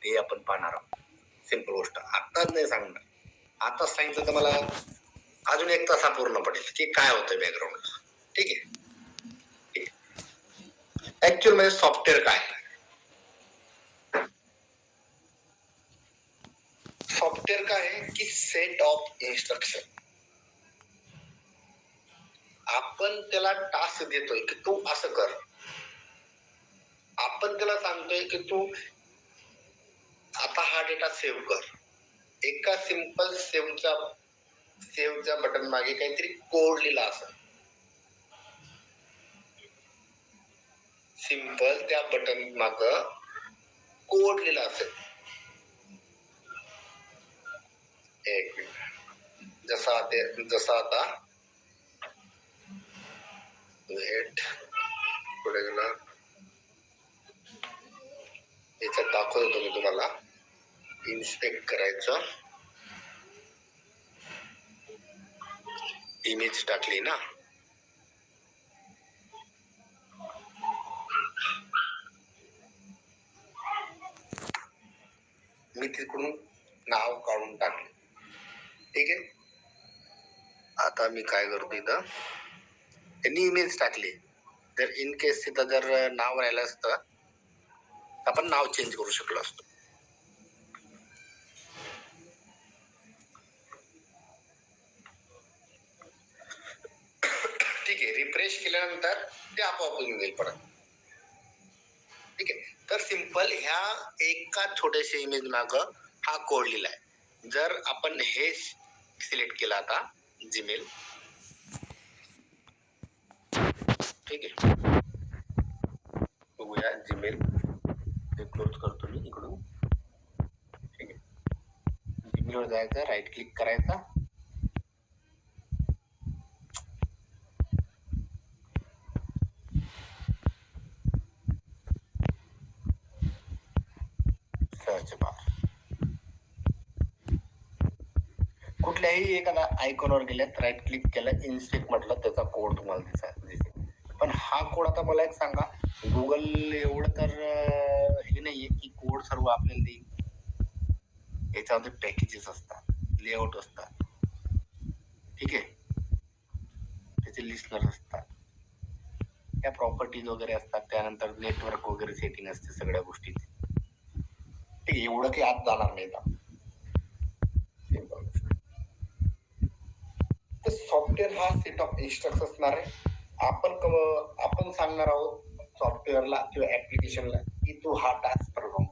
ते आपण पाहणार आहोत. सिंपल गोष्ट आताच नाही सांगणार. आताच सांगितलं तर मला अजून 1 तास पूर्ण पडेल की काय होतं बॅकग्राऊंडला. ठीक आहे. ऍक्च्युअल मध्ये सॉफ्टवेअर काय? सॉफ्टवेअर काय आहे की सेट ऑफ इन्स्ट्रक्शन. आपण त्याला टास्क देतोय की तू असं कर. आपण त्याला सांगतोय की तू आता हा डेटा सेव्ह कर. एका सिंपल सेव्हच्या बटन मागे काहीतरी कोड लिहिला असेल. सिंपल त्या बटन मागं कोड लिहिला असेल. एक मिनिट. जसा आता वेट पुढे गेला. याच्यात दाखवत होतो मी तुम्हाला. इन्स्पेक्ट करायचं. इमेज टाकली ना. मी तिकडून नाव काढून टाकले. ठीक आहे. आता मी काय करतो इथं. त्यांनी इमेज टाकली. जर इन केस तिथं जर नाव राहिलं असतं आपण नाव चेंज करू शकलो असतो. ठीक आहे. रिफ्रेश केल्यानंतर ते आपोआप येऊन जाईल परत. ठीक आहे. तर सिंपल ह्या एका छोट्याशा इमेज मागं हा कोड लिहिलाय. जर आपण हे सिलेक्ट केलं आता जीमेल. ठीक आहे. बघूया जीमेल. ते क्लोज करतो मी इकडून. ठीक आहे. जीमेलवर जायचं, राईट क्लिक करायचा. Search bar. कुठल्याही एखादा आयकॉनवर गेल्यात, राईट क्लिक केलं, इन्स्पेक्ट म्हटलं, त्याचा कोड तुम्हाला दिसेल. पण हा कोड आता मला एक सांगा, गुगल एवढं तर हे नाहीये की कोड सर्व आपल्याला देईल. याच्यामध्ये पॅकेजेस असतात, लेआउट असतात. ठीक आहे. त्याचे लिस्नर असतात, त्या प्रॉपर्टीज वगैरे असतात, त्यानंतर नेटवर्क वगैरे सेटिंग असते सगळ्या गोष्टीची. ठीक आहे. एवढं काही आत जाणार नाही का. तर सॉफ्टवेअर हा सेट ऑफ इन्स्ट्रक्शन असणार आहे. आपण सांगणार आहोत सॉफ्टवेअरला किंवा ऍप्लिकेशनला की तू हा टास्क परफॉर्म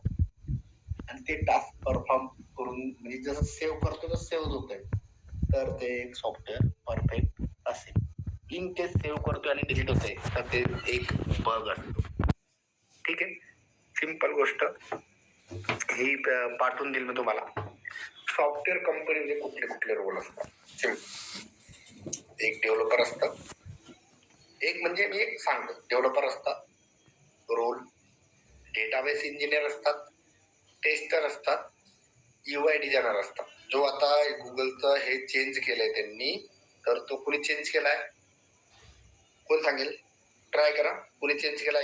आणि ते टास्क परफॉर्म करून म्हणजे जसं सेव्ह करतो तसं सेव्ह होतंय. तर ते एक सॉफ्टवेअर परफेक्ट असेल. इन केस सेव्ह करतोय आणि डिलीट होतंय तर ते एक बग असतो. ठीक आहे. सिंपल गोष्ट ही पाठवून देईल मी तुम्हाला. सॉफ्टवेअर कंपनीमध्ये कुठले कुठले रोल असतात. एक डेव्हलपर असतं. एक म्हणजे मी सांगतो डेव्हलपर असतात, रोल, डेटाबेस इंजिनियर असतात, टेस्टर असतात, UI डिझायनर असतात. जो आता गुगलचं हे चेंज केलंय त्यांनी, तर तो कुणी चेंज केलाय कोण सांगेल. ट्राय करा. कुणी चेंज केला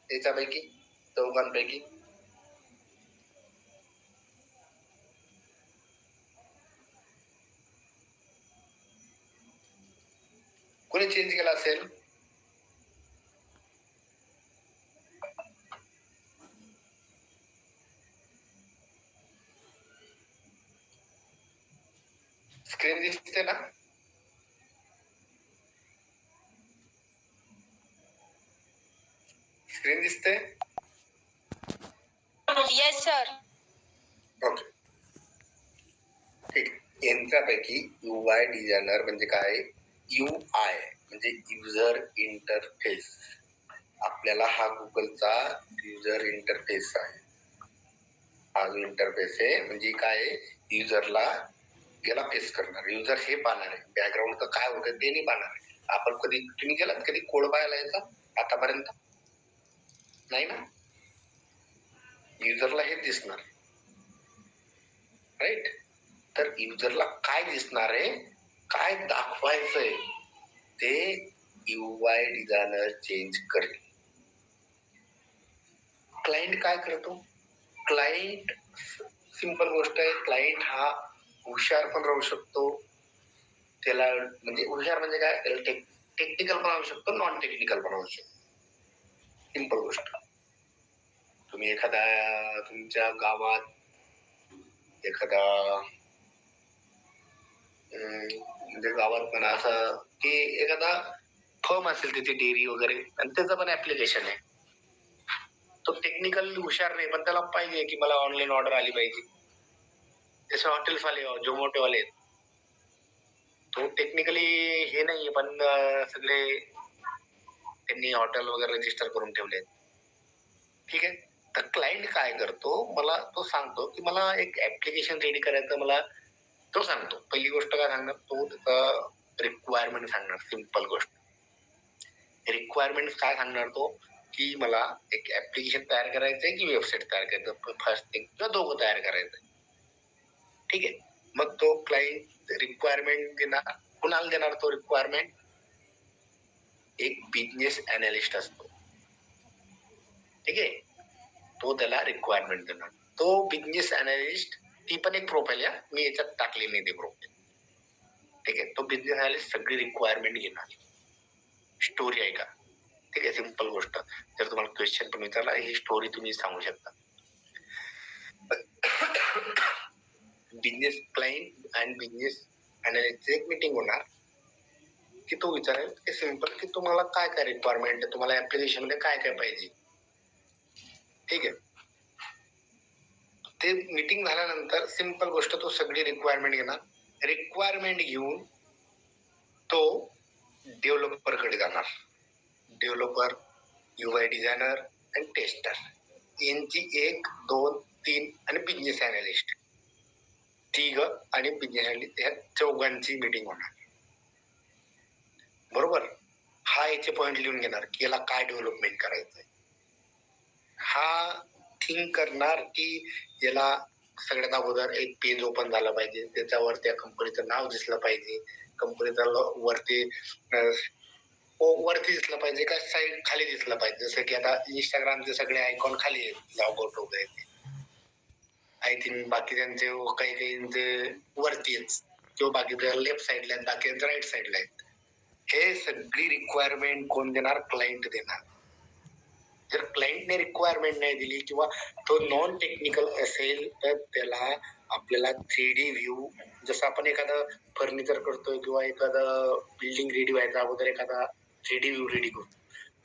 याच्यापैकी चौघांपैकी. कोणी चेंज केला असेल. स्क्रीन दिसते ना. स्क्रीन दिसते. Yes sir. ओके. ठीक. यांच्यापैकी UI डिझायनर म्हणजे काय. UI म्हणजे युजर इंटरफेस. आपल्याला हा गुगलचा युजर इंटरफेस आहे. हा जो इंटरफेस आहे म्हणजे काय, युजरला याला फेस करणार. युजर हे पाहणार आहे. बॅकग्राऊंड तर काय होतं ते नाही पाहणार. आपण तुम्ही गेलात कधी कोड पाहायला यायचा आतापर्यंत नाही ना. युजरला हे दिसणार. राईट. तर युजरला काय दिसणार आहे, काय दाखवायचंय ते UI डिझायनर चेंज करेल. क्लायंट काय करतो, क्लायंट, सिंपल गोष्ट आहे, क्लायंट हा हुशार पण राहू शकतो. त्याला म्हणजे हुशार म्हणजे काय, त्याला टेक्निकल पण राहू शकतो, नॉन टेक्निकल पण राहू शकतो. सिंपल गोष्ट. तुम्ही एखादा तुमच्या गावात एखादा म्हणजे गावात पण असं की एखादा फर्म असेल त्याची डेअरी वगैरे आणि त्याचं पण ऍप्लिकेशन आहे. तो टेक्निकल हुशार नाही पण त्याला पाहिजे की मला ऑनलाईन ऑर्डर आली पाहिजे. जसे हॉटेल्स वाले, झोमॅटो वाले, तो टेक्निकली हे नाहीये पण सगळे त्यांनी हॉटेल वगैरे रजिस्टर करून ठेवले. ठीक आहे. तर क्लायंट काय करतो, मला तो सांगतो की मला एक ऍप्लिकेशन रेडी करायचं, मला तो सांगतो. पहिली गोष्ट काय सांगणार, तो त्याचा रिक्वायरमेंट सांगणार. सिंपल गोष्ट, रिक्वायरमेंट काय सांगणार तो, की मला एक ऍप्लिकेशन तयार करायचंय की वेबसाईट तयार करायचं, फर्स्ट थिंग, किंवा दोघं तयार करायचंय. ठीक आहे. मग तो क्लायंट रिक्वायरमेंट देणार. कुणाला देणार तो रिक्वायरमेंट? एक बिझनेस अनालिस्ट असतो. ठीक आहे. तो त्याला रिक्वायरमेंट देणार. तो बिझनेस अनालिस्ट, ती पण एक प्रोफाईल आहे, मी याच्यात टाकली नाही ती प्रोफाईल. ठीक आहे. तो बिझनेस अनालिस्ट सगळी रिक्वायरमेंट घेणार. स्टोरी आहे का? ठीक आहे. सिंपल गोष्ट, जर तुम्हाला क्वेश्चन पण विचारला, ही स्टोरी तुम्ही सांगू शकता. बिझनेस क्लायंट आणि बिझनेस अनालिस्टची एक मीटिंग होणार की तो विचारेल की सिंपल की तुम्हाला काय काय रिक्वायरमेंट आहे, तुम्हाला ऍप्लिकेशन मध्ये काय काय पाहिजे. ठीक आहे. ते मीटिंग झाल्यानंतर सिंपल गोष्ट, तो सगळी रिक्वायरमेंट घेणार. रिक्वायरमेंट घेऊन तो डेव्हलपरकडे जाणार. डेव्हलपर, युआय डिझायनर आणि टेस्टर यांची 1, 2, 3 आणि बिझनेस अनालिस्ट, तिघ आणि बिझनेस अनालिस्ट, ह्या चौघांची मीटिंग होणार. बरोबर. हा याचे पॉइंट लिहून घेणार की याला काय डेव्हलपमेंट करायचंय. हा थिंक करणार की याला सगळ्यात अगोदर एक पेज ओपन झाला पाहिजे, त्याच्यावर त्या कंपनीचं नाव दिसलं पाहिजे, कंपनीचा वरती दिसलं पाहिजे का साईड खाली दिसलं पाहिजे. जसं की आता इंस्टाग्रामचे सगळे आयकॉन खाली आहेत, लॉगआउट वगैरे. आय थिंक बाकीच्यांचे काही काहींचे वरती आहेत किंवा बाकी लेफ्ट साईडला आहेत, बाकीच्यांचे राईट साईडला आहेत. हे सगळी रिक्वायरमेंट कोण देणार? क्लायंट देणार. जर क्लायंटने रिक्वायरमेंट नाही दिली किंवा तो नॉन टेक्निकल असेल तर त्याला आपल्याला 3D व्ह्यू, जसं आपण एखादं फर्निचर करतोय किंवा एखादं बिल्डिंग रेडी व्हायचा अगोदर एखादा 3D व्ह्यू रेडी करतो,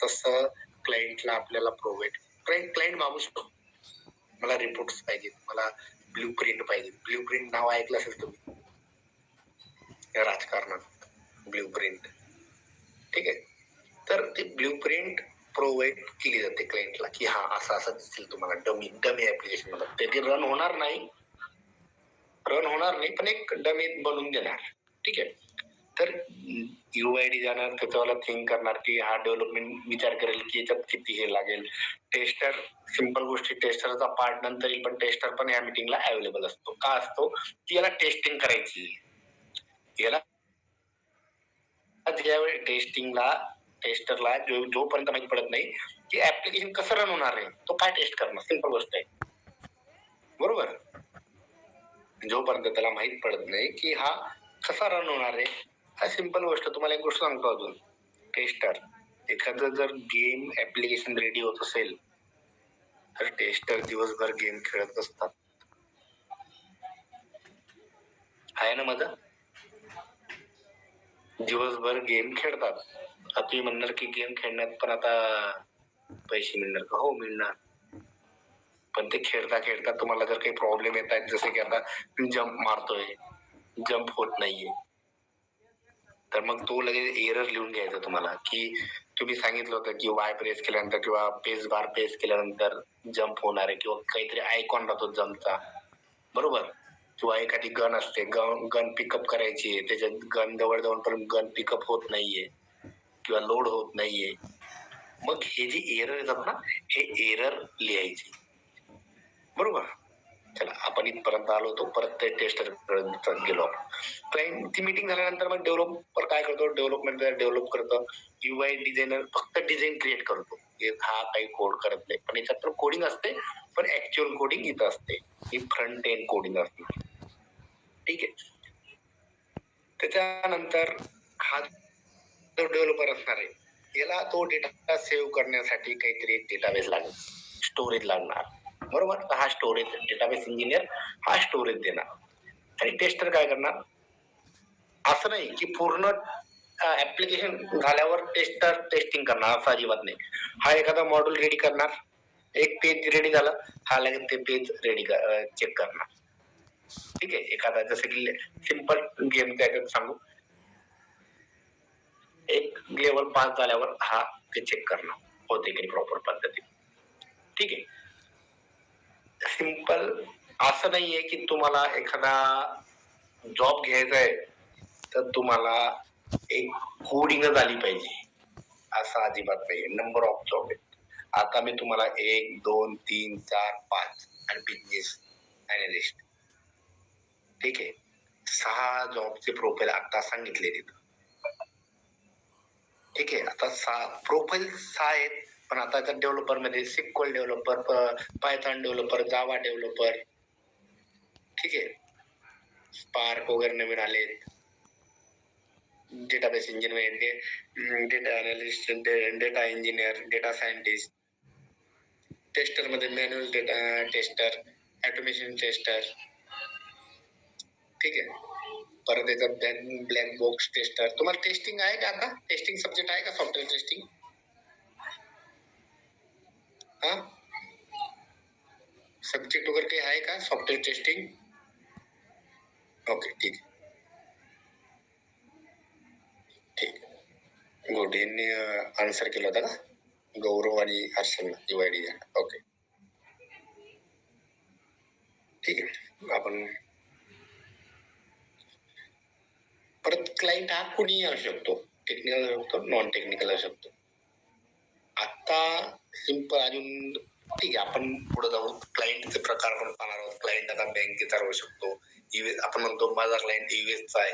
तसं क्लायंटला आपल्याला प्रोव्हाइड, क्लायंट मागू शकतो. मला रिपोर्ट्स पाहिजेत, मला ब्ल्यू प्रिंट पाहिजे. ब्ल्यू प्रिंट नाव ऐकलं असेल तुम्ही राजकारणात, ब्ल्यू प्रिंट. ठीक आहे. तर ती ब्ल्यू प्रिंट प्रोव्हाइड केली जाते क्लायंटला की हा असं असं दिसेल तुम्हाला डमी ऍप्लिकेशन मध्ये. ते रन होणार नाही पण एक डमी बनवून देणार. ठीक आहे. तर युआय डिझायनर त्याच्यावाला थिंक करणार की हा डेव्हलपमेंट विचार करेल की याच्यात किती हे लागेल. टेस्टर, सिंपल गोष्टी, टेस्टरचा पार्ट नंतर येईल, पण टेस्टर पण या मीटिंगला अवेलेबल असतो. का असतो? की याला टेस्टिंग करायची. याला ज्यावेळी टेस्टरला जोपर्यंत माहिती पडत नाही की ऍप्लिकेशन कसं रन होणार आहे, तो काय टेस्ट करणार? सिंपल गोष्ट आहे. बरोबर. जोपर्यंत त्याला माहित पडत नाही की हा कसा रन होणार आहे, हा सिंपल गोष्ट. तुम्हाला एक गोष्ट सांगतो अजून, टेस्टर, एखादं जर गेम ऍप्लिकेशन रेडी होत असेल तर टेस्टर दिवसभर गेम खेळत असतात. आहे ना मजा? दिवसभर गेम खेळतात. आता तुम्ही म्हणणार की गेम खेळण्यात पण आता पैसे मिळणार का? हो, मिळणार. पण ते खेळता खेळता तुम्हाला जर काही प्रॉब्लेम येत आहेत, जसे की आता जंप मारतोय, जंप होत नाहीये, तर मग तो लगेच एरर लिहून घ्यायचा तुम्हाला की तुम्ही सांगितलं होतं की वाय प्रेस केल्यानंतर किंवा पेस बार प्रेस केल्यानंतर जंप होणार आहे, किंवा काहीतरी आयकॉन राहतो जंपचा. बरोबर. किंवा एखादी गन असते, गन पिकअप करायची, त्याच्यात गन जवळ जाऊन पण गन पिकअप होत नाहीये किंवा लोड होत नाहीये. मग हे जे एरर येतात ना, हे एरर लिहायचे. बरोबर. चला, आपण इथपर्यंत आलो होतो, परत ते टेस्टर गेलो आपण. क्लायंट ती मीटिंग झाल्यानंतर मग डेव्हलपर काय करतो? डेव्हलप करतो. युआय डिझायनर फक्त डिझाईन क्रिएट करतो, हा काही कोड करत नाही. पण याच्यात तर कोडिंग असते, पण ऍक्च्युअल कोडिंग इथं असते, ही फ्रंट एंड कोडिंग असते. ठीक आहे. त्याच्यानंतर हा जो डेव्हलपर असणार आहे, याला तो डेटा सेव्ह करण्यासाठी काहीतरी एक डेटाबेस लागेल, स्टोरेज लागणार, बरोबर. हा स्टोरेज डेटाबेस इंजिनियर हा स्टोरेज देणार. आणि टेस्टर काय करणार, असं नाही की पूर्ण ऍप्लिकेशन झाल्यावर टेस्टर टेस्टिंग करणार, असं अजिबात नाही. हा एखादा मॉड्यूल रेडी करणार, एक पेज रेडी झालं, हा लगेच ते पेज रेडी चेक करणार. ठीक आहे. एखादा जसं की सिंपल गेम त्याच्यात सांगू, एक लेवल पास झाल्यावर हा ते चेक करणार होते की प्रॉपर पद्धतीने. ठीक आहे. सिंपल असं नाहीये की तुम्हाला एखादा जॉब घ्यायचा आहे तर तुम्हाला एक कोडिंग झाली पाहिजे, असं अजिबात नाहीये. नंबर ऑफ जॉब आहेत. आता मी तुम्हाला 1, 2, 3, 4, 5 आणि बिझनेस अनालिस्ट, ठीक आहे, 6 जॉबचे प्रोफाईल आता सांगितले तिथं. ठीक आहे. आता प्रोफाईल 6 आहेत, पण आता डेव्हलपर मध्ये SQL developer, Python developer, Java developer, ठीक आहे, स्पार्क वगैरे नवीन आलेत, database engineer, data analyst, data engineer, data scientist, tester मध्ये manual data tester, automation tester, ठीक आहे. परत याचा ब्लॅक बॉक्स टेस्टर. तुम्हाला टेस्टिंग आहे का, आता टेस्टिंग सब्जेक्ट आहे का, सॉफ्टवेअर टेस्टिंग? हा, सब्जेक्ट वगैरे काही आहे का सॉफ्टवेअर टेस्टिंग? ओके, ठीक आहे, ठीक. गुड. यांनी आन्सर केला होता का, गौरव आणि हर्षलला डिवाइड झाला. ओके, ठीक आहे. आपण परत क्लायंट हा कुणीही असू शकतो, टेक्निकल असू शकतो, नॉन टेक्निकल असू शकतो. आता सिंपल अजून, ठीक आहे, आपण पुढे जाऊ. क्लायंटचे प्रकार आपण पाहणार आहोत. क्लायंट आता बँकेचा राहू शकतो, आपण म्हणतो माझा क्लायंट यूएसचा आहे,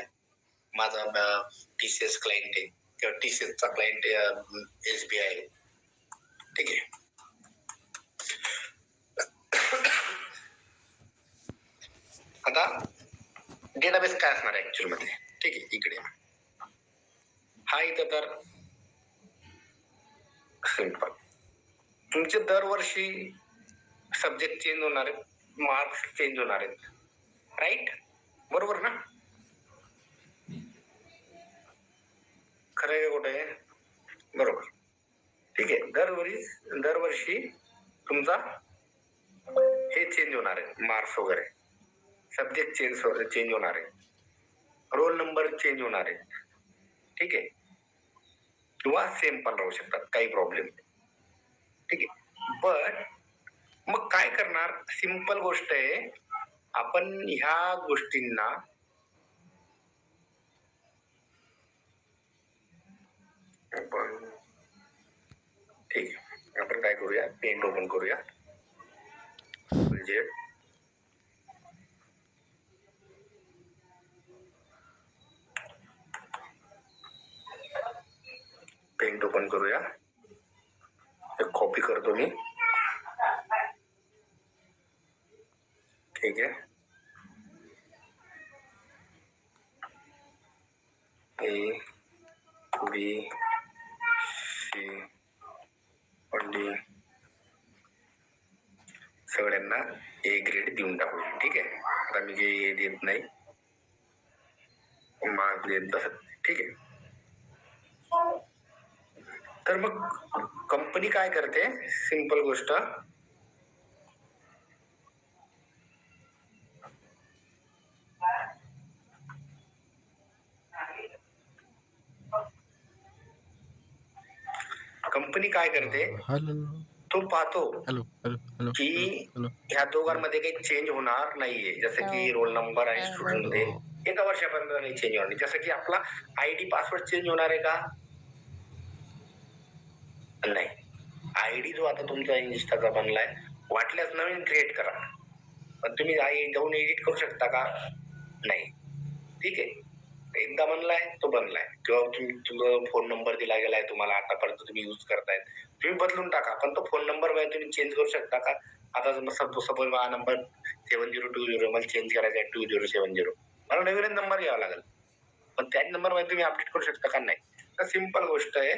माझा टीसीएस क्लायंट आहे, किंवा टीसीएसचा क्लायंट एसबीआय आहे. ठीक आहे. आता डेटाबेस काय असणार आहे ऍक्च्युअल मध्ये, ठीक आहे, इकडे हा इथं तर सिंपल तुमचे दरवर्षी सब्जेक्ट चेंज होणार आहेत, मार्क्स चेंज होणार आहेत, राईट, बरोबर ना? खरं आहे कुठे आहे, बरोबर. ठीक आहे. दरवर्षी तुमचा हे चेंज होणार आहे, मार्क्स वगैरे, सब्जेक्ट चेंज होणार आहे, रोल नंबर चेंज होणार आहे, ठीक आहे, किंवा सेम पण राहू शकतात, काही प्रॉब्लेम नाही. ठीक आहे. बट मग काय करणार, सिंपल गोष्ट आहे, आपण ह्या गोष्टींना ठीक आहे, आपण काय करूया, पेंट ओपन करूया, म्हणजे पेंट ओपन करूया, कॉपी करतो मी, ठीक आहे. ए बी सी डी सगळ्यांना ए ग्रेड देऊन टाकूया. ठीक आहे. आता मी जे ए देत नाही, मार्क्स देत बसत, ठीक आहे. तर मग कंपनी काय करते, सिंपल गोष्ट, कंपनी काय करते, तो पाहतो की ह्या दोघांमध्ये काही चेंज होणार नाहीये, जसं की रोल नंबर आणि स्टुडंट मध्ये एका वर्षापर्यंत काही चेंज होणार नाही. जसं की आपला आयडी पासवर्ड चेंज होणार आहे का, नाही. आयडी जो आता तुमचा इन्स्टाचा बनलाय, वाटल्यास नवीन क्रिएट करा, पण तुम्ही जाऊन एडिट करू शकता का, नाही. ठीक आहे. एकदा बनलाय तो बनलाय, किंवा तुमचा फोन नंबर दिला गेलाय तुम्हाला, आतापर्यंत तुम्ही युज करतायत, तुम्ही बदलून टाका, पण तो फोन नंबर तुम्ही चेंज करू शकता का, आता सपोज माझा नंबर 7020 मला चेंज करायचा आहे 2070, मला नवीन नंबर घ्यावा लागेल, पण त्याच नंबर मध्ये तुम्ही अपडेट करू शकता का? नाही. तर सिंपल गोष्ट आहे,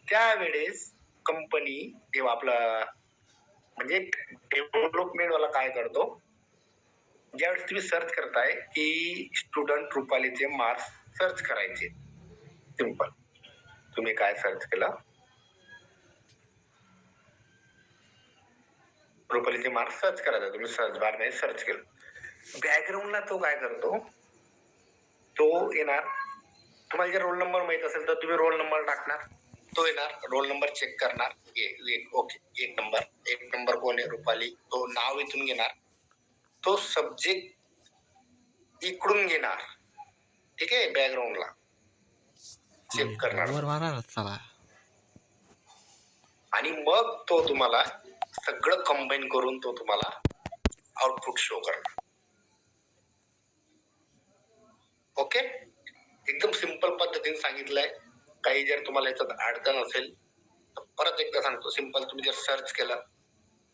त्यावेळेस कंपनी जेव्हा आपला म्हणजे डेव्हलपमेंट वाला काय करतो, ज्यावेळेस तुम्ही सर्च करताय की स्टुडंट रुपालीचे मार्क्स सर्च करायचे, सिंपल तुम्ही काय सर्च केलं, रुपालीचे मार्क्स सर्च करायचा, तुम्ही सर्च बार मध्ये सर्च केलं, बॅकग्राऊंडला तो काय करतो, तो येणार, तुम्हाला जर रोल नंबर माहित असेल तर तुम्ही रोल नंबर टाकणार, तो येणार, रोल नंबर चेक करणार, ओके एक नंबर कोण आहे, रुपाली, तो नाव इथून घेणार, तो सब्जेक्ट इकडून घेणार, ठीक आहे, बॅकग्राऊंडला चेक करणार आणि मग तो तुम्हाला सगळं कंबाईन करून तो तुम्हाला आउटपुट शो करणार. ओके, एकदम सिंपल पद्धतीने सांगितलंय. काही जर तुम्हाला याच्यात अडचण असेल तर परत एकदा सांगतो, सिंपल तुम्ही जर सर्च केलं,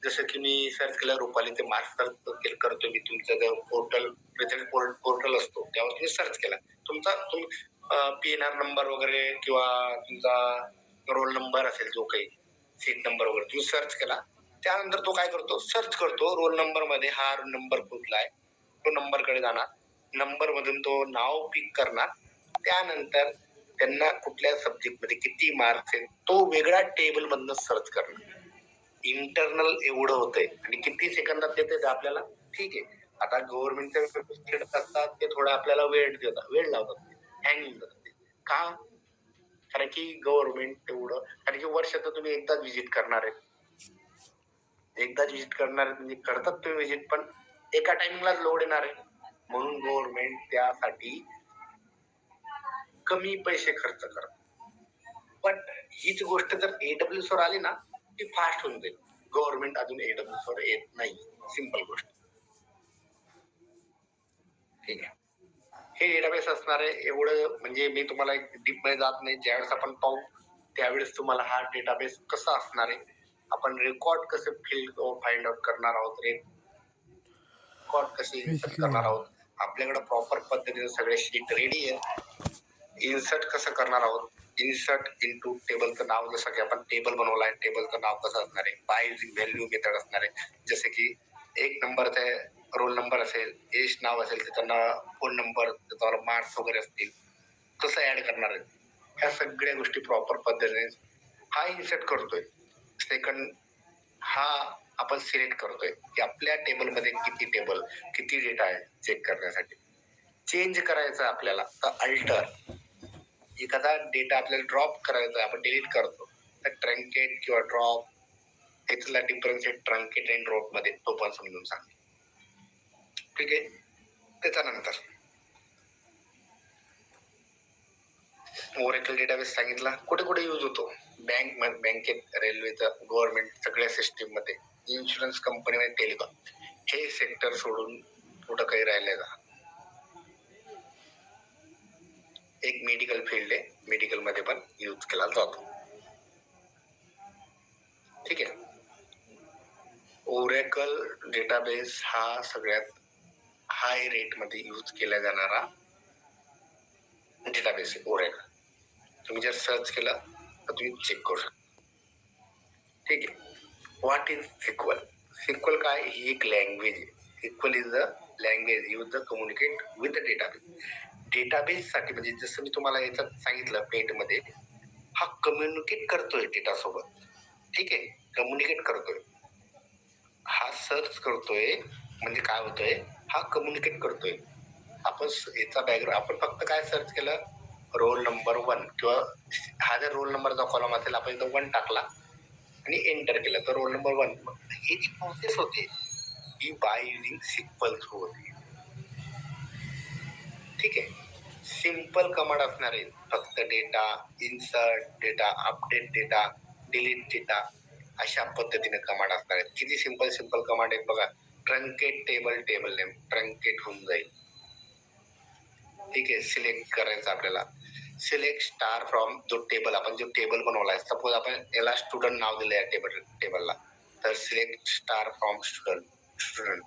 जसं की मी सर्च केलं रुपालीचे मार्क्स सर्च करतो मी, तुमचा जो पोर्टल असतो त्यावर तुम्ही सर्च केला, तुमचा PNR नंबर वगैरे किंवा तुमचा रोल नंबर असेल, जो काही सीट नंबर वगैरे तुम्ही सर्च केला, त्यानंतर तो काय करतो, सर्च करतो रोल नंबर मध्ये हा नंबर कुठला आहे, तो नंबर कडे जाणार, नंबर मधून तो नाव पिक करणार, त्यानंतर त्यांना कुठल्या सब्जेक्ट मध्ये किती मार्क्स आहेत तो वेगळा टेबल मधनं सर्च करणार. इंटरनल एवढं होतंय आणि किती सेकंदात देते आपल्याला, ठीक आहे. आता गव्हर्नमेंटच्या वेबसाईट असतात ते थोडं आपल्याला वेळ लावतात, हँग होऊन जातात. का? कारण की गव्हर्नमेंट तेवढं, कारण की वर्षात तुम्ही एकदाच व्हिजिट करणार आहे, म्हणजे करतात तुम्ही व्हिजिट, पण एका टाइमिंगलाच लोड येणार आहे, म्हणून गव्हर्नमेंट त्यासाठी कमी पैसे खर्च करतात. पण हीच गोष्ट जर AWS वर आली ना, ती फास्ट होऊन जाईल. गव्हर्नमेंट अजून AWS वर येत नाही, सिंपल गोष्ट, ठीक आहे. हे डेटाबेस असणार आहे, एवढं म्हणजे मी तुम्हाला डीप मध्ये जात नाही, ज्यावेळेस आपण पाहू त्यावेळेस तुम्हाला हा डेटाबेस कसा असणार आहे, आपण रेकॉर्ड कसे फाइंड आउट करणार आहोत, रेकॉर्ड कसे इन्सर्ट करणार आहोत, आपल्याकडे प्रॉपर पद्धतीने सगळे शीट रेडी आहे, इन्सर्ट कसं करणार आहोत, इन्सर्ट इनटू टेबलचं नाव, जसं की आपण टेबल बनवला आहे, टेबलचं नाव कसं असणार आहे, बाय युजिंग व्हॅल्यू मेथड असणार आहे, जसे की एक नंबरचा रोल नंबर असेल, एज नाव असेल, त्याचा फोन नंबर, त्याच्यावर मार्क्स वगैरे असतील, कसं ऍड करणार आहे, ह्या सगळ्या गोष्टी प्रॉपर पद्धतीने हा इन्सर्ट करतोय. सेकंड, हा आपण सिलेक्ट करतोय की आपल्या टेबलमध्ये किती डेटा आहे चेक करण्यासाठी. चेंज करायचं आपल्याला तर अल्टर, एखादा डेटा आपल्याला ड्रॉप करायचा, आपण डिलीट करतो तर ट्रंकेट किंवा ड्रॉप, याच्याला डिफरन्स आहे ट्रंकेट अँड ड्रॉप मध्ये, तो पण समजून सांग, ठीक आहे. त्याच्यानंतर ओरेकल डेटाबेस सांगितला, कुठे कुठे यूज होतो, बँकेत, रेल्वेचं, गव्हर्नमेंट, सगळ्या सिस्टीम मध्ये, इन्शुरन्स कंपनीमध्ये, टेलिकॉम, हे सेक्टर सोडून कुठं काही राहिले का, एक मेडिकल फील्ड आहे, मेडिकल मध्ये पण यूज केला जातो, ठीक आहे. ओरेकल डेटाबेस हा सगळ्यात हाय रेट मध्ये यूज केला जाणारा डेटाबेस आहे ओरेकल. तुम्ही जर सर्च केलं तर तुम्ही चेक करू शकता, ठीक आहे. What is sequel? सिक्वल काय? ही एक लँग्वेज आहे. SQL is the language use the communicate with the database. Database साठी म्हणजे जसं मी तुम्हाला याच्यात सांगितलं, पेट मध्ये हा कम्युनिकेट करतोय डेटा सोबत, ठीक आहे, कम्युनिकेट करतोय, हा सर्च करतोय, म्हणजे काय होतोय, हा कम्युनिकेट करतोय. आपण याचा बॅकग्राऊंड, आपण फक्त काय सर्च केलं, रोल नंबर 1, किंवा हा जर रोल नंबरचा कॉलम असेल, आपण इथं 1 टाकला आणि एंटर केलं तर रोल नंबर 1. ही जी प्रोसेस होती ही बाय युजिंग सिक्वल थ्रू होती, ठीक आहे. सिंपल कमांड असणार आहे, फक्त data insert, data update, data delete, data, अशा पद्धतीने कमांड असणार आहेत. किती सिंपल कमांड आहेत बघा. ट्रंकेट टेबल नेम, ट्रंकेट होऊन जाईल, ठीक आहे. सिलेक्ट करायचं आपल्याला, सिलेक्ट स्टार फ्रॉम जो टेबल, आपण जो टेबल बनवलाय, सपोज आपण याला स्टुडंट नाव दिलं या टेबलला, तर सिलेक्ट स्टार फ्रॉम स्टुडंट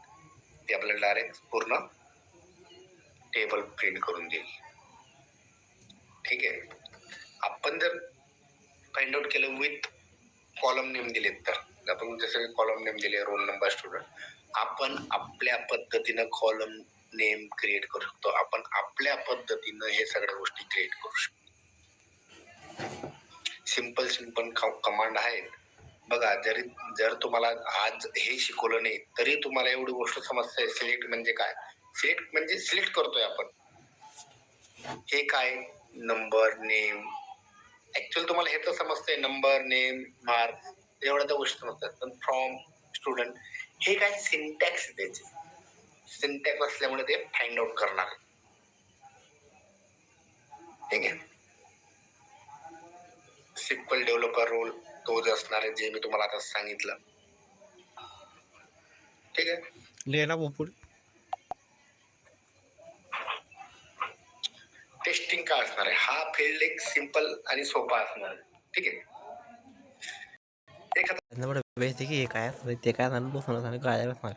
ते आपल्याला डायरेक्ट पूर्ण टेबल प्रिंट करून देईल. ठीक आहे. आपण जर फाइंड आउट केलं विथ कॉलम नेम दिलेत तर आपण जसं कॉलम नेम दिले रोल नंबर स्टुडंट, आपण आपल्या पद्धतीनं कॉलम नेम क्रिएट करू शकतो. आपण आपल्या पद्धतीनं हे सगळ्या गोष्टी क्रिएट करू शकतो. सिंपल कमांड आहेत बघा. जर तुम्हाला आज हे शिकवलं नाही तरी तुम्हाला एवढी गोष्ट समजते. सिलेक्ट म्हणजे काय? सिलेक्ट म्हणजे सिलेक्ट करतोय आपण. हे काय? Number name. ऍक्च्युअली तुम्हाला हे तर समजतंय, नंबर नेम मार्क्स एवढ्या तर गोष्टी समजतात. पण फ्रॉम स्टुडंट हे काय सिंटॅक्स त्याचे. सिंटॅक्स असल्यामुळे ते फाइंड आउट करणार. ठीक आहे. सिक्वल डेव्हलपर रोल तोच असणार आहे जे मी तुम्हाला आता सांगितलं. ठीक आहे. लिहायला पुढे टेस्टिंग काय असणार आहे? हा फील्ड एक सिंपल आणि सोपा असणार आहे. ठीक आहे. बेसिक हे काय असतं ते काय सांगतो काय असणार.